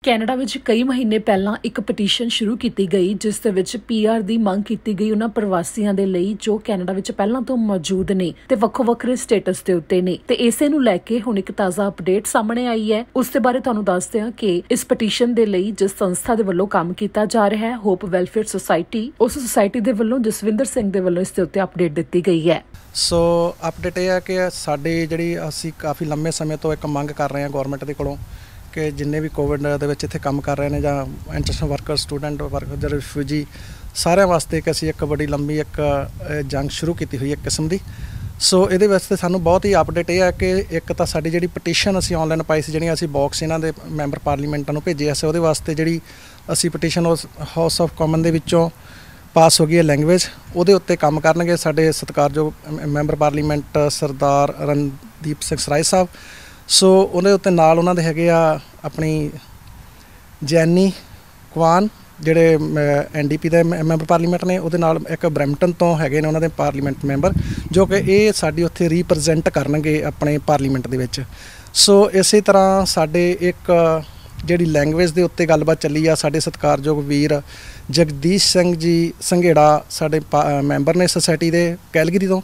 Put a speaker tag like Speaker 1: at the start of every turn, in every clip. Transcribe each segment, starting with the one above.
Speaker 1: Canada ਵਿੱਚ ਕਈ ਮਹੀਨੇ ਪਹਿਲਾਂ ਇੱਕ ਪਟੀਸ਼ਨ ਸ਼ੁਰੂ ਕੀਤੀ ਗਈ ਜਿਸ ਦੇ ਵਿੱਚ ਪੀਆਰ ਦੀ ਮੰਗ ਕੀਤੀ ਗਈ ਉਹਨਾਂ ਪ੍ਰਵਾਸੀਆਂ ਦੇ ਲਈ ਜੋ ਕੈਨੇਡਾ ਵਿੱਚ ਪਹਿਲਾਂ ਤੋਂ ਮੌਜੂਦ ਨੇ ਤੇ ਵੱਖੋ-ਵੱਖਰੇ ਸਟੇਟਸ ਦੇ ਉੱਤੇ ਨੇ ਤੇ ਇਸੇ ਨੂੰ ਲੈ ਕੇ ਹੁਣ ਇੱਕ ਤਾਜ਼ਾ ਅਪਡੇਟ ਸਾਹਮਣੇ ਆਈ ਹੈ। ਉਸ ਦੇ ਬਾਰੇ ਤੁਹਾਨੂੰ ਦੱਸਦੇ ਹਾਂ ਕਿ ਇਸ ਪਟੀਸ਼ਨ ਦੇ ਲਈ ਜਿਸ ਸੰਸਥਾ ਦੇ ਵੱਲੋਂ ਕੰਮ ਕੀਤਾ ਜਾ ਰਿਹਾ ਹੈ ਹੋਪ ਵੈਲਫੇਅਰ ਸੁਸਾਇਟੀ, ਉਸ ਸੁਸਾਇਟੀ ਦੇ ਵੱਲੋਂ ਜਸਵਿੰਦਰ ਸਿੰਘ ਦੇ ਵੱਲੋਂ ਇਸ ਦੇ ਉੱਤੇ ਅਪਡੇਟ ਦਿੱਤੀ ਗਈ ਹੈ।
Speaker 2: ਸੋ ਅਪਡੇਟ ਇਹ ਹੈ ਕਿ ਸਾਡੀ ਜਿਹੜੀ ਅਸੀਂ ਕਾਫੀ ਲੰਮੇ ਸਮੇਂ ਤੋਂ ਇੱਕ ਮੰਗ ਕਰ ਰਹੇ ਹਾਂ ਗੌਰਮੈਂਟ ਦੇ ਕੋਲੋਂ ਕਿ ਜਿੰਨੇ ਵੀ ਕੋਵਿਡ ਦੇ ਵਿੱਚ ਇੱਥੇ ਕੰਮ ਕਰ ਰਹੇ ਨੇ ਜਾਂ ਇੰਟਰਨੈਸ਼ਨਲ ਵਰਕਰ, ਸਟੂਡੈਂਟ ਵਰਕਰ, ਜਿਹੜੇ ਰਿਫਿਊਜੀ, ਸਾਰਿਆਂ ਵਾਸਤੇ ਕਿ ਅਸੀਂ ਇੱਕ ਬੜੀ ਲੰਬੀ ਇੱਕ ਜੰਗ ਸ਼ੁਰੂ ਕੀਤੀ ਹੋਈ ਇੱਕ ਕਿਸਮ ਦੀ। ਸੋ ਇਹਦੇ ਵਾਸਤੇ ਸਾਨੂੰ ਬਹੁਤ ਹੀ ਅਪਡੇਟ ਇਹ ਹੈ ਕਿ ਇੱਕ ਤਾਂ ਸਾਡੀ ਜਿਹੜੀ ਪਟੀਸ਼ਨ ਅਸੀਂ ਆਨਲਾਈਨ ਪਾਈ ਸੀ, ਜਿਹੜੀਆਂ ਅਸੀਂ ਬਾਕਸ ਇਹਨਾਂ ਦੇ ਮੈਂਬਰ ਪਾਰਲੀਮੈਂਟਾਂ ਨੂੰ ਭੇਜਿਆ ਸੀ, ਉਹਦੇ ਵਾਸਤੇ ਜਿਹੜੀ ਅਸੀਂ ਪਟੀਸ਼ਨ ਉਸ ਹਾਊਸ ਆਫ ਕਾਮਨ ਦੇ ਵਿੱਚੋਂ ਪਾਸ ਹੋ ਗਈ ਹੈ ਲੈਂਗੁਏਜ, ਉਹਦੇ ਉੱਤੇ ਕੰਮ ਕਰਨਗੇ ਸਾਡੇ ਸਤਿਕਾਰਯੋਗ ਮੈਂਬਰ ਪਾਰਲੀਮੈਂਟ ਸਰਦਾਰ ਰਣਦੀਪ ਸਿੰਘ ਸਰਾਏ ਸਾਹਿਬ। ਸੋ ਉਹਦੇ ਉੱਤੇ ਨਾਲ ਉਹਨਾਂ ਦੇ ਹੈਗੇ ਆ ਆਪਣੀ ਜੈਨੀ ਕੁਆਨ ਜਿਹੜੇ NDP ਦੇ ਮੈਂਬਰ ਪਾਰਲੀਮੈਂਟ ਨੇ, ਉਹਦੇ ਨਾਲ ਇੱਕ ਬਰੈਂਪਟਨ ਤੋਂ ਹੈਗੇ ਨੇ ਉਹਨਾਂ ਦੇ ਪਾਰਲੀਮੈਂਟ ਮੈਂਬਰ ਜੋ ਕਿ ਇਹ ਸਾਡੀ ਉੱਥੇ ਰੀਪ੍ਰਜੈਂਟ ਕਰਨਗੇ ਆਪਣੇ ਪਾਰਲੀਮੈਂਟ ਦੇ ਵਿੱਚ। ਸੋ ਇਸੇ ਤਰ੍ਹਾਂ ਸਾਡੇ ਇੱਕ ਜਿਹੜੀ ਲੈਂਗੁਏਜ ਦੇ ਉੱਤੇ ਗੱਲਬਾਤ ਚੱਲੀ ਆ, ਸਾਡੇ ਸਤਿਕਾਰਯੋਗ ਵੀਰ ਜਗਦੀਸ਼ ਸਿੰਘ ਜੀ ਸੰਘੇੜਾ ਸਾਡੇ ਮੈਂਬਰ ਨੇ ਸੁਸਾਇਟੀ ਦੇ ਕੈਲਗਰੀ ਤੋਂ,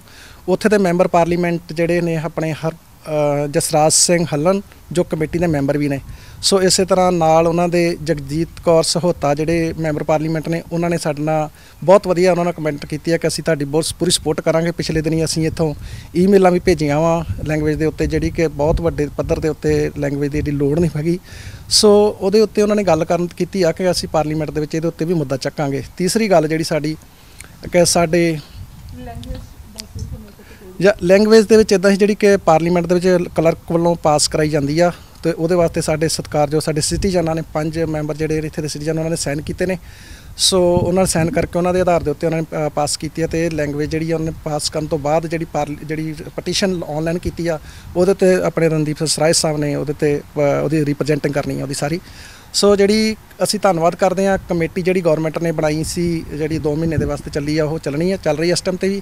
Speaker 2: ਉੱਥੇ ਦੇ ਮੈਂਬਰ ਪਾਰਲੀਮੈਂਟ ਜਿਹੜੇ ਨੇ ਆਪਣੇ ਜਸਰਾਜ ਸਿੰਘ ਹੱਲਨ ਜੋ ਕਮੇਟੀ ਦੇ ਮੈਂਬਰ ਵੀ ਨੇ। ਸੋ ਇਸੇ ਤਰ੍ਹਾਂ ਨਾਲ ਉਹਨਾਂ ਦੇ ਜਗਜੀਤ ਕੌਰ ਸਹੋਤਾ ਜਿਹੜੇ ਮੈਂਬਰ ਪਾਰਲੀਮੈਂਟ ਨੇ, ਉਹਨਾਂ ਨੇ ਸਾਡੇ ਨਾਲ ਬਹੁਤ ਵਧੀਆ ਉਹਨਾਂ ਨੇ ਕਮੈਂਟ ਕੀਤੀ ਹੈ ਕਿ ਅਸੀਂ ਤੁਹਾਡੀ ਬਹੁਤ ਪੂਰੀ ਸਪੋਰਟ ਕਰਾਂਗੇ। ਪਿਛਲੇ ਦਿਨੀ ਅਸੀਂ ਇੱਥੋਂ ਈਮੇਲਾਂ ਵੀ ਭੇਜੀਆਂ ਵਾ ਲੈਂਗੁਏਜ ਦੇ ਉੱਤੇ, ਜਿਹੜੀ ਕਿ ਬਹੁਤ ਵੱਡੇ ਪੱਧਰ ਦੇ ਉੱਤੇ ਲੈਂਗੁਏਜ ਦੀ ਜਿਹੜੀ ਲੋੜ ਨਹੀਂ ਹੈਗੀ। ਸੋ ਉਹਦੇ ਉੱਤੇ ਉਹਨਾਂ ਨੇ ਗੱਲ ਕੀਤੀ ਆ ਕਿ ਅਸੀਂ ਪਾਰਲੀਮੈਂਟ ਦੇ ਵਿੱਚ ਇਹਦੇ ਉੱਤੇ ਵੀ ਮੁੱਦਾ ਚੱਕਾਂਗੇ। ਤੀਸਰੀ ਗੱਲ ਜਿਹੜੀ ਸਾਡੀ ਕਿ ਸਾਡੇ ਜਾਂ ਲੈਂਗੁਏਜ ਦੇ ਵਿੱਚ ਇੱਦਾਂ ਸੀ ਜਿਹੜੀ ਕਿ ਪਾਰਲੀਮੈਂਟ ਦੇ ਵਿੱਚ ਕਲਰਕ ਵੱਲੋਂ ਪਾਸ ਕਰਾਈ ਜਾਂਦੀ ਆ ਅਤੇ ਉਹਦੇ ਵਾਸਤੇ ਸਾਡੇ ਸਤਿਕਾਰਯੋਗ ਸਾਡੇ ਸਿਟੀਜ਼ਨਾਂ ਨੇ 5 ਮੈਂਬਰ ਜਿਹੜੇ ਇੱਥੇ ਦੇ ਸਿਟੀਜ਼ਨ ਉਹਨਾਂ ਨੇ ਸਾਈਨ ਕੀਤੇ ਨੇ। ਸੋ ਉਹਨਾਂ ਨੇ ਸਾਈਨ ਕਰਕੇ ਉਹਨਾਂ ਦੇ ਆਧਾਰ ਦੇ ਉੱਤੇ ਉਹਨਾਂ ਨੇ ਪਾਸ ਕੀਤੀ ਹੈ ਅਤੇ ਲੈਂਗੁਏਜ ਜਿਹੜੀ ਆ ਉਹਨੇ ਪਾਸ ਕਰਨ ਤੋਂ ਬਾਅਦ ਜਿਹੜੀ ਪਟੀਸ਼ਨ ਆਨਲਾਈਨ ਕੀਤੀ ਆ ਉਹਦੇ 'ਤੇ ਆਪਣੇ ਰਣਦੀਪ ਸਰਾਏ ਸਾਹਿਬ ਨੇ ਉਹਦੇ 'ਤੇ ਉਹਦੀ ਰਿਪ੍ਰਜੈਂਟਿੰਗ ਕਰਨੀ ਆ ਉਹਦੀ ਸਾਰੀ। ਸੋ ਜਿਹੜੀ ਅਸੀਂ ਧੰਨਵਾਦ ਕਰਦੇ ਹਾਂ ਕਮੇਟੀ ਜਿਹੜੀ ਗੌਰਮੈਂਟ ਨੇ ਬਣਾਈ ਸੀ, ਜਿਹੜੀ 2 ਮਹੀਨੇ ਦੇ ਵਾਸਤੇ ਚੱਲੀ ਆ, ਉਹ ਚੱਲ ਰਹੀ ਹੈ ਇਸ ਟਾਈਮ 'ਤੇ ਵੀ।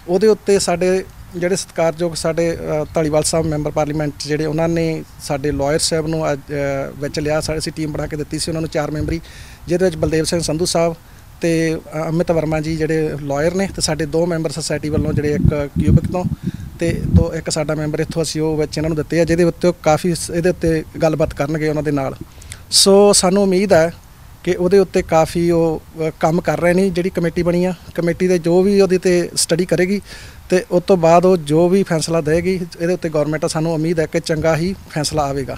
Speaker 2: ਉਹਦੇ ਉੱਤੇ ਸਾਡੇ ਜਿਹੜੇ ਸਤਿਕਾਰਯੋਗ ਸਾਡੇ ਧਾਲੀਵਾਲ ਸਾਹਿਬ ਮੈਂਬਰ ਪਾਰਲੀਮੈਂਟ ਜਿਹੜੇ ਉਹਨਾਂ ਨੇ ਸਾਡੇ ਲਾਇਰ ਸਾਹਿਬ ਨੂੰ ਅੱਜ ਵਿੱਚ ਲਿਆ, ਅਸੀਂ ਟੀਮ ਬਣਾ ਕੇ ਦਿੱਤੀ ਸੀ ਉਹਨਾਂ ਨੂੰ 4 ਮੈਂਬਰੀ, ਜਿਹਦੇ ਵਿੱਚ ਬਲਦੇਵ ਸਿੰਘ ਸੰਧੂ ਸਾਹਿਬ ਅਤੇ ਅਮਿਤ ਵਰਮਾ ਜੀ ਜਿਹੜੇ ਲਾਇਰ ਨੇ, ਅਤੇ ਸਾਡੇ 2 ਮੈਂਬਰ ਸੁਸਾਇਟੀ ਵੱਲੋਂ ਜਿਹੜੇ ਇੱਕ ਕਿਊਬਿਕ ਤੋਂ ਅਤੇ ਇੱਕ ਸਾਡਾ ਮੈਂਬਰ ਇੱਥੋਂ ਅਸੀਂ ਉਹ ਵਿੱਚ ਇਹਨਾਂ ਨੂੰ ਦਿੱਤੇ ਆ, ਜਿਹਦੇ ਉੱਤੇ ਉਹ ਕਾਫੀ ਇਹਦੇ ਉੱਤੇ ਗੱਲਬਾਤ ਕਰਨਗੇ ਉਹਨਾਂ ਦੇ ਨਾਲ। ਸੋ ਸਾਨੂੰ ਉਮੀਦ ਹੈ ਕਿ ਉਹਦੇ ਉੱਤੇ ਕਾਫੀ ਉਹ ਕੰਮ ਕਰ ਰਹੇ ਨੇ। ਜਿਹੜੀ ਕਮੇਟੀ ਬਣੀ ਆ, ਕਮੇਟੀ ਦੇ ਜੋ ਵੀ ਉਹਦੇ 'ਤੇ ਸਟੱਡੀ ਕਰੇਗੀ ਅਤੇ ਉਸ ਤੋਂ ਬਾਅਦ ਉਹ ਜੋ ਵੀ ਫੈਸਲਾ ਦੇਵੇਗੀ ਇਹਦੇ ਉੱਤੇ ਗੌਰਮੈਂਟ ਸਾਨੂੰ ਉਮੀਦ ਹੈ ਕਿ ਚੰਗਾ ਹੀ ਫੈਸਲਾ ਆਵੇਗਾ।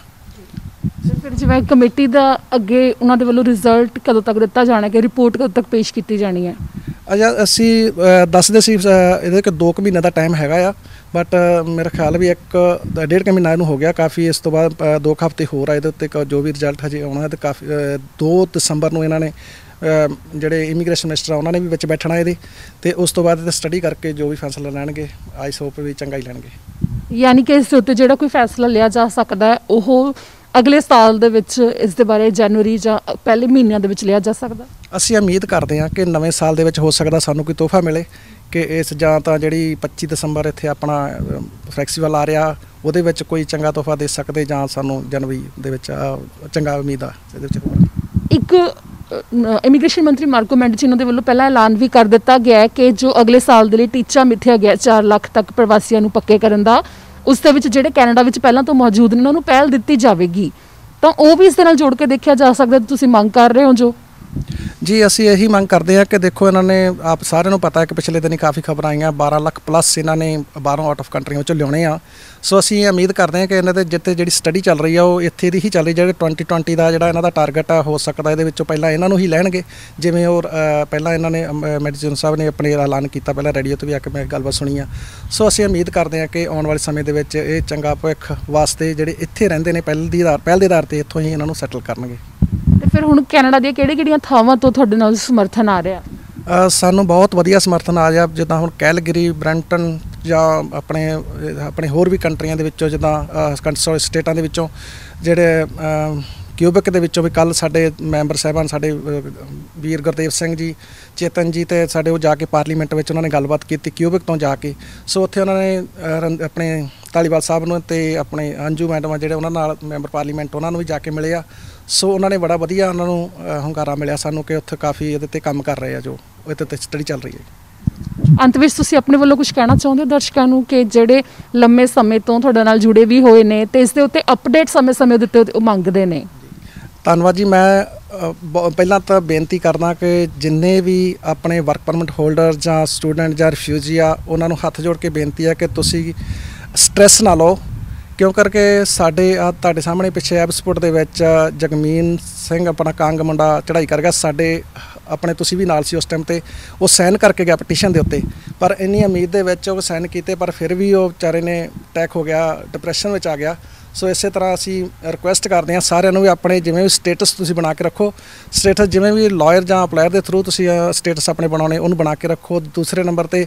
Speaker 1: ਫਿਰ ਜਿਵੇਂ ਕਮੇਟੀ ਦਾ ਅੱਗੇ ਉਹਨਾਂ ਦੇ ਵੱਲੋਂ ਰਿਜ਼ਲਟ ਕਦੋਂ ਤੱਕ ਦਿੱਤਾ ਜਾਣਾ, ਕਿ ਰਿਪੋਰਟ ਕਦੋਂ ਤੱਕ ਪੇਸ਼ ਕੀਤੀ ਜਾਣੀ ਹੈ?
Speaker 2: ਅਸੀਂ ਦੱਸਦੇ ਸੀ ਇਹਦੇ 2 ਮਹੀਨੇ ਦਾ ਟਾਈਮ ਹੈਗਾ ਆ, ਬਟ ਮੇਰਾ ਖਿਆਲ ਵੀ 1.5 ਮਹੀਨਾ ਇਹਨੂੰ ਹੋ ਗਿਆ ਕਾਫੀ। ਇਸ ਤੋਂ ਬਾਅਦ 2 ਹਫ਼ਤੇ ਹੋਰ ਆ ਇਹਦੇ ਉੱਤੇ ਜੋ ਵੀ ਰਿਜ਼ਲਟ ਹਜੇ ਆਉਣਾ ਹੈ। ਅਤੇ ਕਾਫੀ 2 ਦਸੰਬਰ ਨੂੰ ਇਹਨਾਂ ਨੇ ਜਿਹੜੇ ਇਮੀਗ੍ਰੇਸ਼ਨ ਮਿਨਿਸਟਰ ਆ ਉਹਨਾਂ ਨੇ ਵੀ ਵਿੱਚ ਬੈਠਣਾ ਇਹਦੇ, ਅਤੇ ਉਸ ਤੋਂ ਬਾਅਦ ਇਹਦੇ ਸਟੱਡੀ ਕਰਕੇ ਜੋ ਵੀ ਫੈਸਲਾ ਲੈਣਗੇ ਆਈ ਹੋਪ ਵੀ ਚੰਗਾ ਹੀ ਲੈਣਗੇ।
Speaker 1: ਯਾਨੀ ਕਿ ਇਸ ਦੇ ਉੱਤੇ ਜਿਹੜਾ ਕੋਈ ਫੈਸਲਾ ਲਿਆ ਜਾ ਸਕਦਾ ਹੈ ਉਹ ਅਗਲੇ ਸਾਲ ਦੇ ਵਿੱਚ ਇਸ ਦੇ ਬਾਰੇ ਜਨਵਰੀ ਜਾਂ ਪਹਿਲੇ ਮਹੀਨਿਆਂ ਦੇ ਵਿੱਚ ਲਿਆ ਜਾ ਸਕਦਾ?
Speaker 2: ਅਸੀਂ ਉਮੀਦ ਕਰਦੇ ਹਾਂ ਕਿ ਨਵੇਂ ਸਾਲ ਦੇ ਵਿੱਚ ਹੋ ਸਕਦਾ ਸਾਨੂੰ ਕੋਈ ਤੋਹਫਾ ਮਿਲੇ ਕਿ ਇਸ ਜਾਂ ਤਾਂ ਜਿਹੜੀ 25 ਦਸੰਬਰ ਇੱਥੇ ਆਪਣਾ ਫੈਸਟੀਵਲ ਆ ਰਿਹਾ ਉਹਦੇ ਵਿੱਚ ਕੋਈ ਚੰਗਾ ਤੋਹਫਾ ਦੇ ਸਕਦੇ, ਜਾਂ ਸਾਨੂੰ ਜਨਵਰੀ ਦੇ ਵਿੱਚ ਚੰਗਾ ਉਮੀਦ ਆ ਇਹਦੇ ਵਿੱਚ। ਇੱਕ ਇਮੀਗ੍ਰੇਸ਼ਨ ਮੰਤਰੀ ਮਾਰਕੋ ਮੈਂਡੀਚੀਨੋ ਦੇ ਵੱਲੋਂ ਪਹਿਲਾਂ ਐਲਾਨ ਵੀ ਕਰ ਦਿੱਤਾ ਗਿਆ ਕਿ ਜੋ ਅਗਲੇ ਸਾਲ ਦੇ ਲਈ ਟੀਚਾ ਮਿੱਥਿਆ ਗਿਆ 4 ਲੱਖ ਤੱਕ ਪ੍ਰਵਾਸੀਆਂ ਨੂੰ ਪੱਕੇ ਕਰਨ ਦਾ, ਉਸ ਦੇ ਵਿੱਚ ਜਿਹੜੇ ਕੈਨੇਡਾ ਵਿੱਚ ਪਹਿਲਾਂ ਤੋਂ ਮੌਜੂਦ ਨੇ ਉਹਨਾਂ ਨੂੰ ਪਹਿਲ ਦਿੱਤੀ ਜਾਵੇਗੀ, ਤਾਂ ਉਹ ਵੀ ਇਸ ਦੇ ਨਾਲ ਜੋੜ ਕੇ ਦੇਖਿਆ ਜਾ ਸਕਦਾ। ਤੁਸੀਂ ਮੰਗ ਕਰ ਰਹੇ ਹੋ ਜੋ? ਜੀ ਅਸੀਂ ਇਹੀ ਮੰਗ ਕਰਦੇ ਹਾਂ ਕਿ ਦੇਖੋ ਇਹਨਾਂ ਨੇ ਆਪ ਸਾਰਿਆਂ ਨੂੰ ਪਤਾ ਹੈ ਕਿ ਪਿਛਲੇ ਦਿਨੀ ਕਾਫੀ ਖਬਰਾਂ ਆਈਆਂ 12 ਲੱਖ ਪਲੱਸ ਇਹਨਾਂ ਨੇ ਬਾਹਰੋਂ ਆਊਟ ਆਫ ਕੰਟਰੀਆਂ ਵਿੱਚੋਂ ਲਿਆਉਣੇ ਆ। ਸੋ ਅਸੀਂ ਇਹ ਉਮੀਦ ਕਰਦੇ ਹਾਂ ਕਿ ਇਹਨਾਂ ਦੇ ਜਿੱਥੇ ਜਿਹੜੀ ਸਟੱਡੀ ਚੱਲ ਰਹੀ ਆ ਉਹ ਇੱਥੇ ਦੀ ਹੀ ਚੱਲ ਰਹੀ, ਜਿਹੜੇ 2020 ਦਾ ਜਿਹੜਾ ਇਹਨਾਂ ਦਾ ਟਾਰਗੇਟ ਆ ਹੋ ਸਕਦਾ ਇਹਦੇ ਵਿੱਚੋਂ ਪਹਿਲਾਂ ਇਹਨਾਂ ਨੂੰ ਹੀ ਲੈਣਗੇ, ਜਿਵੇਂ ਉਹ ਪਹਿਲਾਂ ਇਹਨਾਂ ਨੇ ਮੈਡੀਚੀਨੋ ਸਾਹਿਬ ਨੇ ਆਪਣੇ ਐਲਾਨ ਕੀਤਾ, ਪਹਿਲਾਂ ਰੇਡੀਓ 'ਤੇ ਵੀ ਆ ਕੇ ਮੈਂ ਗੱਲਬਾਤ ਸੁਣੀ ਆ। ਸੋ ਅਸੀਂ ਉਮੀਦ ਕਰਦੇ ਹਾਂ ਕਿ ਆਉਣ ਵਾਲੇ ਸਮੇਂ ਦੇ ਵਿੱਚ ਇਹ ਚੰਗਾ ਭਵਿੱਖ ਵਾਸਤੇ ਜਿਹੜੇ ਇੱਥੇ ਰਹਿੰਦੇ ਨੇ ਪਹਿਲ ਦੇ ਆਧਾਰ 'ਤੇ ਇੱਥੋਂ ਹੀ ਇਹਨਾਂ ਨੂੰ ਸੈਟਲ ਕਰਨਗੇ।
Speaker 1: ਅਤੇ ਫਿਰ ਹੁਣ ਕੈਨੇਡਾ ਦੀਆਂ ਕਿਹੜੀਆਂ ਥਾਵਾਂ ਤੋਂ ਤੁਹਾਡੇ ਨਾਲ ਸਮਰਥਨ ਆ ਰਿਹਾ?
Speaker 2: ਸਾਨੂੰ ਬਹੁਤ ਵਧੀਆ ਸਮਰਥਨ ਆ ਰਿਹਾ, ਜਿੱਦਾਂ ਹੁਣ ਕੈਲਗਰੀ, ਬਰੈਂਪਟਨ ਜਾਂ ਆਪਣੇ ਹੋਰ ਵੀ ਕੰਟਰੀਆਂ ਦੇ ਵਿੱਚੋਂ, ਜਿੱਦਾਂ ਸਟੇਟਾਂ ਦੇ ਵਿੱਚੋਂ ਜਿਹੜੇ ਕਿਊਬਿਕ ਦੇ ਵਿੱਚੋਂ ਵੀ ਕੱਲ੍ਹ ਸਾਡੇ ਮੈਂਬਰ ਸਾਹਿਬਾਨ ਸਾਡੇ ਵੀਰ ਗੁਰਦੇਵ ਸਿੰਘ ਜੀ, ਚੇਤਨ ਜੀ ਤੇ ਸਾਡੇ ਉਹ ਜਾ ਕੇ ਪਾਰਲੀਮੈਂਟ ਵਿੱਚ ਉਹਨਾਂ ਨੇ ਗੱਲਬਾਤ ਕੀਤੀ ਕਿਊਬਿਕ ਤੋਂ ਜਾ ਕੇ। ਸੋ ਉੱਥੇ ਉਹਨਾਂ ਨੇ ਆਪਣੇ ਧਾਲੀਵਾਲ ਸਾਹਿਬ ਨੂੰ ਤੇ ਆਪਣੇ ਅੰਜੂ ਮੈਡਮ ਜਿਹੜੇ ਉਹਨਾਂ ਨਾਲ ਮੈਂਬਰ ਪਾਰਲੀਮੈਂਟ ਉਹਨਾਂ ਨੂੰ ਵੀ ਜਾ ਕੇ ਮਿਲੇ ਆ। ਸੋ ਉਹਨਾਂ ਨੇ ਬੜਾ ਵਧੀਆ ਉਹਨਾਂ ਨੂੰ ਹੁੰਗਾਰਾ ਮਿਲਿਆ ਸਾਨੂੰ ਕਿ ਉੱਥੇ ਕਾਫੀ ਇਹਦੇ 'ਤੇ ਕੰਮ ਕਰ ਰਹੇ ਆ, ਜੋ ਇਹਦੇ 'ਤੇ ਸਟੱਡੀ ਚੱਲ ਰਹੀ ਹੈ।
Speaker 1: ਅੰਤ ਵਿੱਚ ਤੁਸੀਂ ਆਪਣੇ ਵੱਲੋਂ ਕੁਝ ਕਹਿਣਾ ਚਾਹੁੰਦੇ ਹੋ ਦਰਸ਼ਕਾਂ ਨੂੰ ਕਿ ਜਿਹੜੇ ਲੰਮੇ ਸਮੇਂ ਤੋਂ ਤੁਹਾਡੇ ਨਾਲ ਜੁੜੇ ਵੀ ਹੋਏ ਨੇ ਤੇ ਇਸ ਦੇ ਉੱਤੇ ਅਪਡੇਟ ਸਮੇਂ-ਸਮੇਂ ਦੇ ਉੱਤੇ ਉਹ ਮੰਗਦੇ ਨੇ?
Speaker 2: ਧੰਨਵਾਦ ਜੀ। ਮੈਂ ਪਹਿਲਾਂ ਤਾਂ ਬੇਨਤੀ ਕਰਦਾ ਕਿ ਜਿੰਨੇ ਵੀ ਆਪਣੇ ਵਰਕ ਪਰਮਿਟ ਹੋਲਡਰ ਜਾਂ ਸਟੂਡੈਂਟ ਜਾਂ ਰਿਫਿਊਜੀ ਆ, ਉਹਨਾਂ ਨੂੰ ਹੱਥ ਜੋੜ ਕੇ ਬੇਨਤੀ ਹੈ ਕਿ ਤੁਸੀਂ ਸਟ੍ਰੈਸ ਨਾ ਲਓ, ਕਿਉਂ ਕਰਕੇ ਸਾਡੇ ਤੁਹਾਡੇ ਸਾਹਮਣੇ ਪਿੱਛੇ ਐਬਸਪੋਰਟ ਦੇ ਵਿੱਚ ਜਗਮੀਨ ਸਿੰਘ ਆਪਣਾ ਕੰਗ ਮੁੰਡਾ ਚੜ੍ਹਾਈ ਕਰ ਗਿਆ ਸਾਡੇ ਆਪਣੇ, ਤੁਸੀਂ ਵੀ ਨਾਲ ਸੀ ਉਸ ਟਾਈਮ 'ਤੇ। ਉਹ ਸਾਈਨ ਕਰਕੇ ਗਿਆ ਪਟੀਸ਼ਨ ਦੇ ਉੱਤੇ, ਪਰ ਇੰਨੀ ਉਮੀਦ ਦੇ ਵਿੱਚ ਉਹ ਸਾਈਨ ਕੀਤੇ, ਪਰ ਫਿਰ ਵੀ ਉਹ ਵਿਚਾਰੇ ਨੇ ਅਟੈਕ ਹੋ ਗਿਆ, ਡਿਪਰੈਸ਼ਨ ਵਿੱਚ ਆ ਗਿਆ। ਸੋ ਇਸੇ ਤਰ੍ਹਾਂ ਅਸੀਂ ਰਿਕੁਐਸਟ ਕਰਦੇ ਹਾਂ ਸਾਰਿਆਂ ਨੂੰ ਵੀ ਆਪਣੇ ਜਿਵੇਂ ਵੀ ਸਟੇਟਸ ਤੁਸੀਂ ਬਣਾ ਕੇ ਰੱਖੋ, ਸਟੇਟਸ ਜਿਵੇਂ ਵੀ ਲਾਇਰ ਜਾਂ ਅਪਲਾਇਰ ਦੇ ਥਰੂ ਤੁਸੀਂ ਸਟੇਟਸ ਆਪਣੇ ਬਣਾਉਣੇ ਉਹਨੂੰ ਬਣਾ ਕੇ ਰੱਖੋ। ਦੂਸਰੇ ਨੰਬਰ 'ਤੇ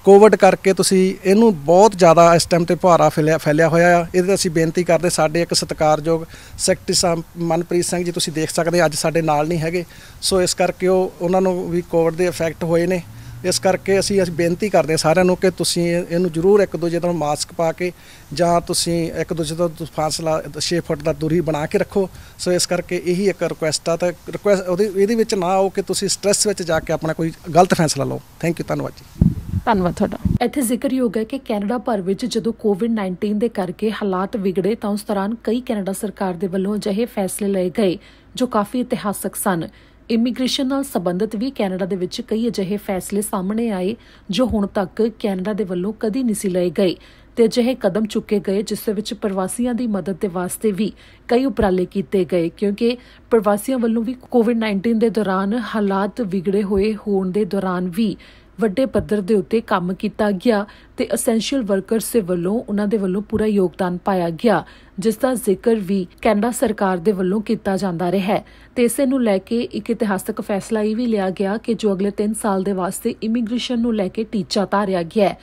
Speaker 2: ਕੋਵਿਡ ਕਰਕੇ ਤੁਸੀਂ ਇਹਨੂੰ ਬਹੁਤ ਜ਼ਿਆਦਾ ਇਸ ਟਾਈਮ 'ਤੇ ਭਾਰਾ ਫੈਲਿਆ ਹੋਇਆ ਆ। ਇਹਦੇ ਅਸੀਂ ਬੇਨਤੀ ਕਰਦੇ, ਸਾਡੇ ਇੱਕ ਸਤਿਕਾਰਯੋਗ ਸੈਕਟਰੀ ਸਾਹਿਬ ਮਨਪ੍ਰੀਤ ਸਿੰਘ ਜੀ ਤੁਸੀਂ ਦੇਖ ਸਕਦੇ ਅੱਜ ਸਾਡੇ ਨਾਲ ਨਹੀਂ ਹੈਗੇ। ਸੋ ਇਸ ਕਰਕੇ ਉਹਨਾਂ ਨੂੰ ਵੀ ਕੋਵਿਡ ਦੇ ਇਫੈਕਟ ਹੋਏ ਨੇ। ਇਸ ਕਰਕੇ ਅਸੀਂ ਬੇਨਤੀ ਕਰਦੇ ਹਾਂ ਸਾਰਿਆਂ ਨੂੰ ਕਿ ਤੁਸੀਂ ਇਹਨੂੰ ਜ਼ਰੂਰ ਇੱਕ ਦੂਜੇ ਤੋਂ ਮਾਸਕ ਪਾ ਕੇ ਜਾਂ ਤੁਸੀਂ ਇੱਕ ਦੂਜੇ ਤੋਂ ਫਾਸਲਾ 6 ਫੁੱਟ ਦਾ ਦੂਰੀ ਬਣਾ ਕੇ ਰੱਖੋ। ਸੋ ਇਸ ਕਰਕੇ ਇਹੀ ਇੱਕ ਰਿਕੁਐਸਟ ਆ, ਤਾਂ ਰਿਕੁਐਸਟ ਇਹਦੇ ਵਿੱਚ ਨਾ ਆਓ ਕਿ ਤੁਸੀਂ ਸਟ੍ਰੈਸ ਵਿੱਚ ਜਾ ਕੇ ਆਪਣਾ ਕੋਈ ਗਲਤ ਫੈਸਲਾ ਲਓ। ਥੈਂਕ ਯੂ, ਧੰਨਵਾਦ ਜੀ।
Speaker 1: ਧੰਨਵਾਦ ਤੁਹਾਡਾ। ਇੱਥੇ ਜ਼ਿਕਰਯੋਗ ਹੈ ਕਿ ਕੈਨੇਡਾ ਭਰ ਵਿੱਚ ਜਦੋਂ ਕੋਵਿਡ-19 ਦੇ ਕਰਕੇ ਹਾਲਾਤ ਵਿਗੜੇ ਤਾਂ ਉਸ ਦੌਰਾਨ ਕਈ ਕੈਨੇਡਾ ਸਰਕਾਰ ਦੇ ਵੱਲੋਂ ਅਜਿਹੇ ਫੈਸਲੇ ਲਏ ਗਏ ਜੋ ਕਾਫੀ ਇਤਿਹਾਸਕ ਸਨ। ਇਮੀਗ੍ਰੇਸ਼ਨ ਨਾਲ ਸੰਬੰਧਿਤ ਵੀ ਕੈਨੇਡਾ ਦੇ ਵਿੱਚ ਕਈ ਅਜਿਹੇ ਫੈਸਲੇ ਸਾਹਮਣੇ ਆਏ ਜੋ ਹੁਣ ਤੱਕ ਕੈਨੇਡਾ ਦੇ ਵੱਲੋਂ ਕਦੀ ਨਹੀਂ ਸੀ ਲਏ ਗਏ ਤੇ ਅਜਿਹੇ ਕਦਮ ਚੁੱਕੇ ਗਏ ਜਿਸ ਦੇ ਵਿੱਚ ਪ੍ਰਵਾਸੀਆਂ ਦੀ ਮਦਦ ਦੇ ਵਾਸਤੇ ਵੀ ਕਈ ਉਪਰਾਲੇ ਕੀਤੇ ਗਏ, ਕਿਉਂਕਿ ਪ੍ਰਵਾਸੀਆਂ ਵੱਲੋਂ ਵੀ ਕੋਵਿਡ-19 ਦੇ ਦੌਰਾਨ ਹਾਲਾਤ ਵਿਗੜੇ ਹੋਏ ਹੋਣ ਦੇ ਦੌਰਾਨ ਵੀ ਵੱਡੇ ਪੱਧਰ ਦੇ ਉੱਤੇ ਕੰਮ ਕੀਤਾ ਗਿਆ ਤੇ ਅਸੈਂਸ਼ੀਅਲ ਵਰਕਰਸ ਦੇ ਵੱਲੋਂ ਉਹਨਾਂ ਦੇ ਵੱਲੋਂ ਪੂਰਾ ਯੋਗਦਾਨ ਪਾਇਆ ਗਿਆ, ਜਿਸ ਦਾ ਜ਼ਿਕਰ ਵੀ ਕੈਨੇਡਾ ਸਰਕਾਰ ਦੇ ਵੱਲੋਂ ਕੀਤਾ ਜਾਂਦਾ ਰਿਹਾ ਹੈ। ਤੇ ਇਸੇ ਨੂੰ ਲੈ ਕੇ ਇੱਕ ਇਤਿਹਾਸਕ ਫੈਸਲਾ ਇਹ ਵੀ ਲਿਆ ਗਿਆ ਕਿ ਜੋ ਅਗਲੇ 3 ਸਾਲ ਦੇ ਵਾਸਤੇ ਇਮੀਗ੍ਰੇਸ਼ਨ ਨੂੰ ਲੈ ਕੇ ਟੀਚਾ ਧਾਰਿਆ ਗਿਆ ਹੈ।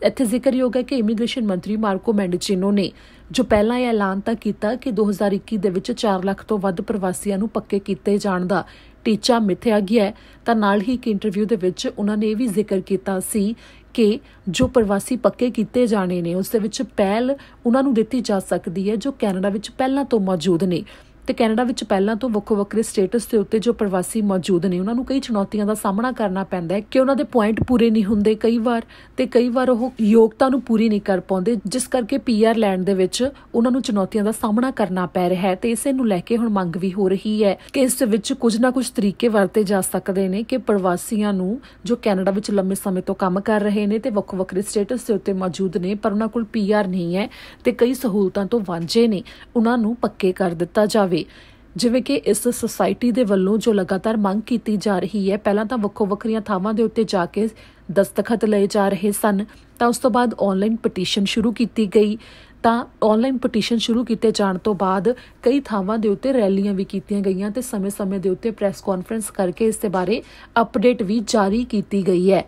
Speaker 1: ਇੱਥੇ ਜ਼ਿਕਰਯੋਗ ਹੈ ਕਿ ਇਮੀਗ੍ਰੇਸ਼ਨ ਮੰਤਰੀ ਮਾਰਕੋ ਮੈਂਡੀਚੀਨੋ ਨੇ ਜੋ ਪਹਿਲਾਂ ਇਹ ਐਲਾਨ ਤਾਂ ਕੀਤਾ ਕਿ 2021 ਦੇ ਵਿੱਚ 4 ਲੱਖ ਤੋਂ ਵੱਧ ਪ੍ਰਵਾਸੀਆਂ ਨੂੰ ਪੱਕੇ ਕੀਤੇ ਜਾਣ ਦਾ ਟੀਚਾ ਮਿਥਿਆ ਗਿਆ ਹੈ, ਤਾਂ ਨਾਲ ਹੀ ਇੱਕ ਇੰਟਰਵਿਊ ਦੇ ਵਿੱਚ ਉਹਨਾਂ ਨੇ ਇਹ ਵੀ ਜ਼ਿਕਰ ਕੀਤਾ ਸੀ ਕਿ ਜੋ ਪ੍ਰਵਾਸੀ ਪੱਕੇ ਕੀਤੇ ਜਾਣੇ ਨੇ ਉਸ ਦੇ ਵਿੱਚ ਪਹਿਲ ਉਹਨਾਂ ਨੂੰ ਦਿੱਤੀ ਜਾ ਸਕਦੀ ਹੈ ਜੋ ਕੈਨੇਡਾ ਵਿੱਚ ਪਹਿਲਾਂ ਤੋਂ ਮੌਜੂਦ ਨੇ। ਤੇ ਕੈਨੇਡਾ ਵਿੱਚ ਪਹਿਲਾਂ ਤੋਂ ਵੱਖੋ ਵੱਖਰੇ ਸਟੇਟਸ ਦੇ ਉੱਤੇ ਜੋ ਪ੍ਰਵਾਸੀ ਮੌਜੂਦ ਨੇ ਉਹਨਾਂ ਨੂੰ ਕਈ ਚੁਣੌਤੀਆਂ ਦਾ ਸਾਹਮਣਾ ਕਰਨਾ ਪੈਂਦਾ ਹੈ ਕਿ ਉਹਨਾਂ ਦੇ ਪੁਆਇੰਟ ਪੂਰੇ ਨਹੀਂ ਹੁੰਦੇ ਕਈ ਵਾਰ ਉਹ ਯੋਗਤਾ ਨੂੰ ਪੂਰੀ ਨਹੀਂ ਕਰ ਪਾਉਂਦੇ, ਜਿਸ ਕਰਕੇ PR ਲੈਂਡ ਦੇ ਵਿੱਚ ਉਹਨਾਂ ਨੂੰ ਚੁਣੌਤੀਆਂ ਦਾ ਸਾਹਮਣਾ ਕਰਨਾ ਪੈ ਰਿਹਾ ਹੈ। ਤੇ ਇਸੇ ਨੂੰ ਲੈ ਕੇ ਹੁਣ ਮੰਗ ਵੀ ਹੋ ਰਹੀ ਹੈ ਕਿ ਇਸ ਦੇ ਵਿੱਚ ਕੁਝ ਨਾ ਕੁਝ ਤਰੀਕੇ ਵਰਤੇ ਜਾ ਸਕਦੇ ਨੇ ਕਿ ਪ੍ਰਵਾਸੀਆਂ ਨੂੰ ਜੋ ਕੈਨੇਡਾ ਵਿੱਚ ਲੰਮੇ ਸਮੇਂ ਤੋਂ ਕੰਮ ਕਰ ਰਹੇ ਨੇ ਤੇ ਵੱਖੋ ਵੱਖਰੇ ਸਟੇਟਸ ਦੇ ਉੱਤੇ ਮੌਜੂਦ ਨੇ ਪਰ ਉਹਨਾਂ ਕੋਲ PR ਨਹੀਂ ਹੈ ਤੇ ਕਈ ਸਹੂਲਤਾਂ ਤੋਂ ਵਾਂਝੇ ਨੇ, ਉਹਨਾਂ ਨੂੰ ਪੱਕੇ ਕਰ ਦਿੱਤਾ ਜਾਵੇ। ਜਿਵੇਂ ਕਿ ਇਸ ਸੁਸਾਇਟੀ ਦੇ ਵੱਲੋਂ ਜੋ ਲਗਾਤਾਰ ਮੰਗ ਕੀਤੀ ਜਾ ਰਹੀ ਹੈ, ਪਹਿਲਾਂ ਤਾਂ ਵੱਖੋ ਵੱਖਰੀਆਂ ਥਾਵਾਂ ਦੇ ਉੱਤੇ ਜਾ ਕੇ ਦਸਤਖਤ ਲਏ ਜਾ ਰਹੇ ਸਨ, ਤਾਂ ਉਸ ਤੋਂ ਬਾਅਦ ਆਨਲਾਈਨ ਪਟੀਸ਼ਨ ਸ਼ੁਰੂ ਕੀਤੀ ਗਈ। ਤਾਂ ਆਨਲਾਈਨ ਪਟੀਸ਼ਨ ਸ਼ੁਰੂ ਕੀਤੇ ਜਾਣ ਤੋਂ ਬਾਅਦ ਕਈ ਥਾਵਾਂ ਦੇ ਉੱਤੇ ਰੈਲੀਆਂ ਵੀ ਕੀਤੀਆਂ ਗਈਆਂ ਤੇ ਸਮੇਂ-ਸਮੇਂ ਦੇ ਉੱਤੇ ਪ੍ਰੈਸ ਕਾਨਫਰੰਸ ਕਰਕੇ ਇਸ ਦੇ ਬਾਰੇ ਅਪਡੇਟ ਵੀ ਜਾਰੀ ਕੀਤੀ ਗਈ ਹੈ।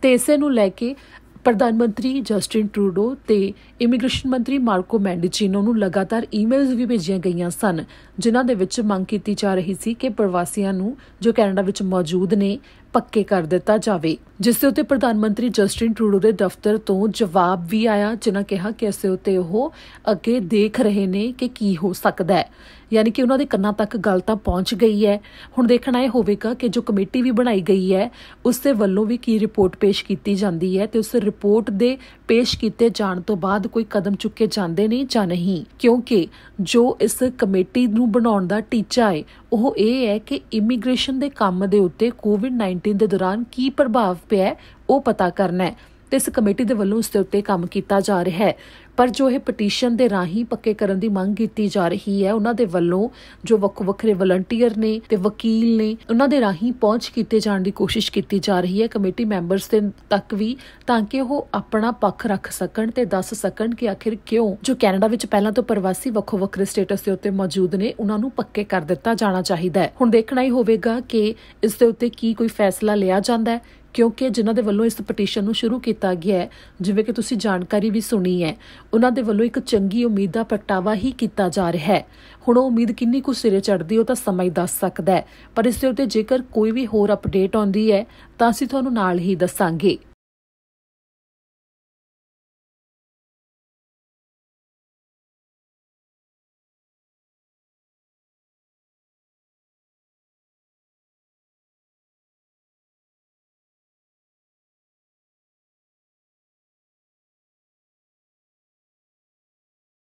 Speaker 1: ਤੇ ਇਸੇ ਨੂੰ ਲੈ ਕੇ ਪ੍ਰਧਾਨ ਮੰਤਰੀ ਜਸਟਿਨ ਟਰੂਡੋ ਤੇ ਇਮੀਗ੍ਰੇਸ਼ਨ ਮੰਤਰੀ ਮਾਰਕੋ ਮੈਂਡੀਚੀਨੋ ਨੂੰ ਲਗਾਤਾਰ ਈਮੇਲਸ ਵੀ ਭੇਜੀਆਂ ਗਈਆਂ ਸਨ, ਜਿਨ੍ਹਾਂ ਦੇ ਵਿੱਚ ਮੰਗ ਕੀਤੀ ਜਾ ਰਹੀ ਸੀ ਕਿ ਪ੍ਰਵਾਸੀਆਂ ਨੂੰ ਜੋ ਕੈਨੇਡਾ ਵਿੱਚ ਮੌਜੂਦ ਨੇ ਪੱਕੇ ਕਰ ਦਿੱਤਾ ਜਾਵੇ, ਜਿਸ ਦੇ ਉੱਤੇ ਪ੍ਰਧਾਨ ਮੰਤਰੀ ਜਸਟਿਨ ਟਰੂਡੋ ਦੇ ਦਫ਼ਤਰ ਤੋਂ ਜਵਾਬ ਵੀ ਆਇਆ, ਜਿਨ੍ਹਾਂ ਕਿਹਾ ਕਿ ਇਸ ਦੇ ਉੱਤੇ ਉਹ ਅੱਗੇ ਦੇਖ ਰਹੇ ਨੇ ਕਿ ਕੀ ਹੋ ਸਕਦਾ ਹੈ। ਯਾਨੀ ਕਿ ਉਹਨਾਂ ਦੇ ਕੰਨਾਂ ਤੱਕ ਗੱਲ ਤਾਂ ਪਹੁੰਚ ਗਈ ਹੈ। ਹੁਣ ਦੇਖਣਾ ਇਹ ਹੋਵੇਗਾ ਕਿ ਜੋ ਕਮੇਟੀ ਵੀ ਬਣਾਈ ਗਈ ਹੈ ਉਸ ਦੇ ਵੱਲੋਂ ਵੀ ਕੀ ਰਿਪੋਰਟ ਪੇਸ਼ ਕੀਤੀ ਜਾਂਦੀ ਹੈ ਤੇ ਉਸ ਰਿਪੋਰਟ ਦੇ ਪੇਸ਼ ਕੀਤੇ ਜਾਣ ਤੋਂ ਬਾਅਦ ਕੋਈ ਕਦਮ ਚੁੱਕੇ ਜਾਂਦੇ ਨੇ ਜਾਂ ਨਹੀਂ, ਕਿਉਂਕਿ ਜੋ ਇਸ ਕਮੇਟੀ ਨੂੰ ਬਣਾਉਣ ਦਾ ਟੀਚਾ ਹੈ ਉਹ ਇਹ ਹੈ ਕਿ ਇਮੀਗ੍ਰੇਸ਼ਨ ਦੇ ਕੰਮ ਦੇ ਉੱਤੇ ਕੋਵਿਡ-19 ਦੇ ਦੌਰਾਨ ਕੀ ਪ੍ਰਭਾਵ ਪਿਆ ਉਹ ਪਤਾ ਕਰਨਾ ਹੈ ਤੇ ਇਸ ਕਮੇਟੀ ਦੇ ਵੱਲੋਂ ਉਸ ਦੇ ਉੱਤੇ ਕੰਮ ਕੀਤਾ ਜਾ ਰਿਹਾ ਹੈ। ਪਰ ਜੋ ਇਹ ਪਟੀਸ਼ਨ ਦੇ ਰਾਹੀਂ ਪੱਕੇ ਕਰਨ ਦੀ ਮੰਗ ਕੀਤੀ ਜਾ ਰਹੀ ਹੈ, ਉਹਨਾਂ ਦੇ ਵੱਲੋਂ ਜੋ ਵੱਖੋ ਵੱਖਰੇ ਵਲੰਟੀਅਰ ਨੇ ਤੇ ਵਕੀਲ ਨੇ ਉਹਨਾਂ ਦੇ ਰਾਹੀਂ ਪਹੁੰਚ ਕੀਤੇ ਜਾਣ ਦੀ ਕੋਸ਼ਿਸ਼ ਕੀਤੀ ਜਾ ਰਹੀ ਹੈ ਕਮੇਟੀ ਮੈਂਬਰਸ ਦੇ ਤੱਕ ਵੀ, ਤਾਂ ਕਿ ਉਹ ਆਪਣਾ ਪੱਖ ਰੱਖ ਸਕਣ ਤੇ ਦੱਸ ਸਕਣ ਕਿ ਆਖਿਰ ਕਿਉਂ ਜੋ ਕੈਨੇਡਾ ਵਿੱਚ ਪਹਿਲਾਂ ਤੋਂ ਪ੍ਰਵਾਸੀ ਵੱਖੋ ਵੱਖਰੇ ਸਟੇਟਸ ਦੇ ਉੱਤੇ ਮੌਜੂਦ ਨੇ ਉਹਨਾਂ ਨੂੰ ਪੱਕੇ ਕਰ ਦਿੱਤਾ ਜਾਣਾ ਚਾਹੀਦਾ ਹੈ। ਹੁਣ ਦੇਖਣਾ ਹੀ ਹੋਵੇਗਾ ਕਿ ਇਸ ਦੇ ਉੱਤੇ ਕੀ ਕੋਈ ਫੈਸਲਾ ਲਿਆ ਜਾਂਦਾ ਹੈ, क्योंकि जिन्हां दे वल्लों इस पटीशन नूं शुरू किया गया है, जिवें कि तुसीं जानकारी भी सुनी है, उन्हां दे वल्लों एक चंगी उम्मीद दा प्रगटावा ही किया जा रहा है। हुण ओह उम्मीद किन्नी कुछ सिरे चढ़दी ओह तां समा ही दस सकदा है, पर इस दे उत्ते जेकर कोई भी होर अपडेट आउंदी है तां असीं तुहानूं नाल ही दस्सांगे।